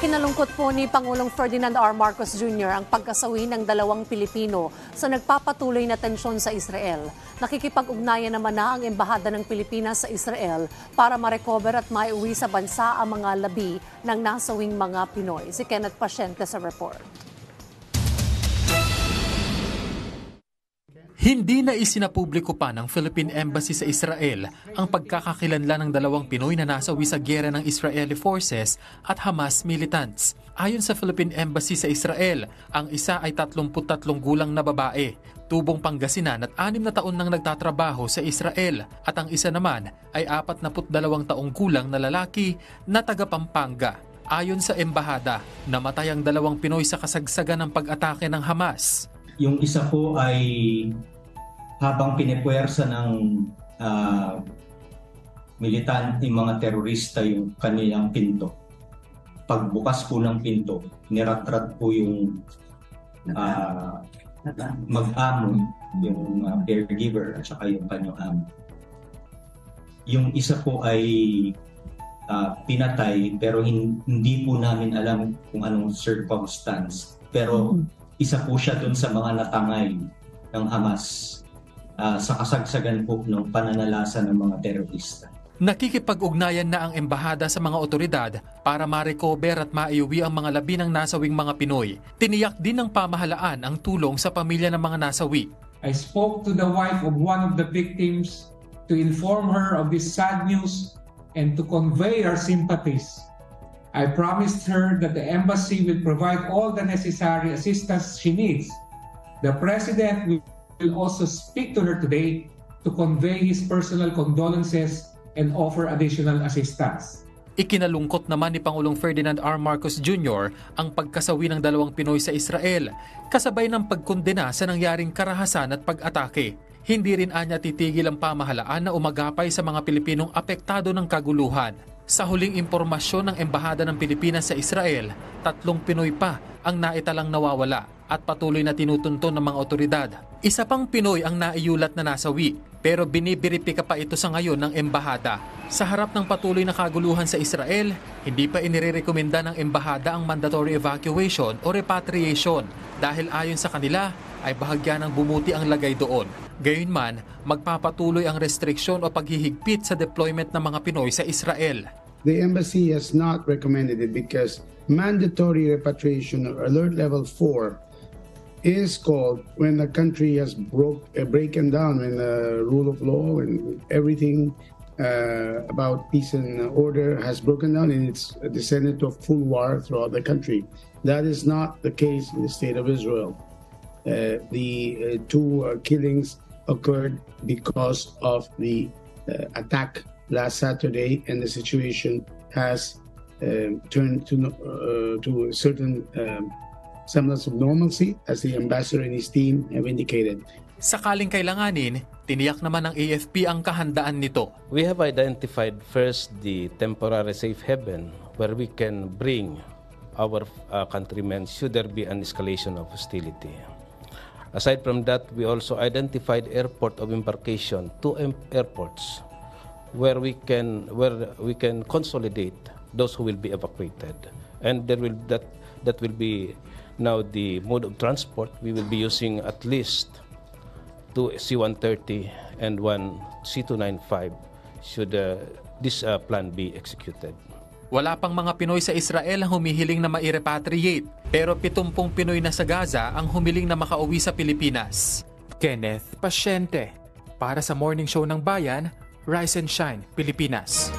Ikinalungkot po ni Pangulong Ferdinand R. Marcos Jr. ang pagkasawi ng dalawang Pilipino sa nagpapatuloy na tensyon sa Israel. Nakikipag-ugnayan naman na ang Embahada ng Pilipinas sa Israel para ma-recover at maiuwi sa bansa ang mga labi ng nasawing mga Pinoy. Si Kenneth Pasyente sa report. Hindi na isinapubliko pa ng Philippine Embassy sa Israel ang pagkakakilanlan ng dalawang Pinoy na nasawi sa giyera ng Israeli forces at Hamas militants. Ayon sa Philippine Embassy sa Israel, ang isa ay 33 gulang na babae, tubong Pangasinan at 6 na taon nang nagtatrabaho sa Israel at ang isa naman ay 42 taong gulang na lalaki na taga Pampanga. Ayon sa embahada, namatay ang dalawang Pinoy sa kasagsagan ng pag-atake ng Hamas. Yung isa po ay habang pinipuwersa ng militante, mga terorista yung kanilang pinto. Pagbukas po ng pinto, niratrat po yung mag-amo, yung caregiver at saka yung kanyang amo. Yung isa po ay pinatay pero hindi po namin alam kung anong circumstance. Pero isa po siya dun sa mga natangay ng Hamas sa kasagsagan po ng pananalasa ng mga terorista. Nakikipag-ugnayan na ang embahada sa mga otoridad para ma-recover at maiuwi ang mga labi ng nasawing mga Pinoy. Tiniyak din ng pamahalaan ang tulong sa pamilya ng mga nasawi. I spoke to the wife of one of the victims to inform her of this sad news and to convey our sympathies. I promised her that the embassy will provide all the necessary assistance she needs. The President will also speak to her today to convey his personal condolences and offer additional assistance. Ikinalungkot naman ni Pangulong Ferdinand R. Marcos Jr. ang pagkasawi ng dalawang Pinoy sa Israel, kasabay ng pagkondena sa nangyaring karahasan at pag-atake. Hindi rin anya titigil ang pamahalaan na umagapay sa mga Pilipinong apektado ng kaguluhan. Sa huling impormasyon ng Embahada ng Pilipinas sa Israel, 3 Pinoy pa ang naitalang nawawala at patuloy na tinutunton ng mga otoridad. Isa pang Pinoy ang naiulat na nasawi, pero binibiripika pa ito sa ngayon ng Embahada. Sa harap ng patuloy na kaguluhan sa Israel, hindi pa inirekomenda ng Embahada ang mandatory evacuation o repatriation dahil ayon sa kanila ay bahagya ng bumuti ang lagay doon. Gayunman, magpapatuloy ang restriksyon o paghihigpit sa deployment ng mga Pinoy sa Israel. The embassy has not recommended it because mandatory repatriation or alert level 4 is called when the country has broken down, when the rule of law and everything about peace and order has broken down and it's descended to a full war throughout the country. That is not the case in the state of Israel. The 2 killings occurred because of the attack last Saturday, and the situation has turned to a certain semblance of normalcy, as the ambassador and his team have indicated. Sakaling kailanganin, tiniyak naman ng AFP ang kahandaan nito. We have identified first the temporary safe haven where we can bring our countrymen should there be an escalation of hostility. Aside from that, we also identified airport of embarkation, 2 airports where we can consolidate those who will be evacuated, and that will be now the mode of transport. We will be using at least 2 C-130 and 1 C-295 should this plan be executed. Wala pang mga Pinoy sa Israel ang humihiling na ma-repatriate, pero 70 Pinoy na sa Gaza ang humiling na makauwi sa Pilipinas. Kenneth Pasyente, para sa Morning Show ng Bayan, Rise and Shine, Pilipinas.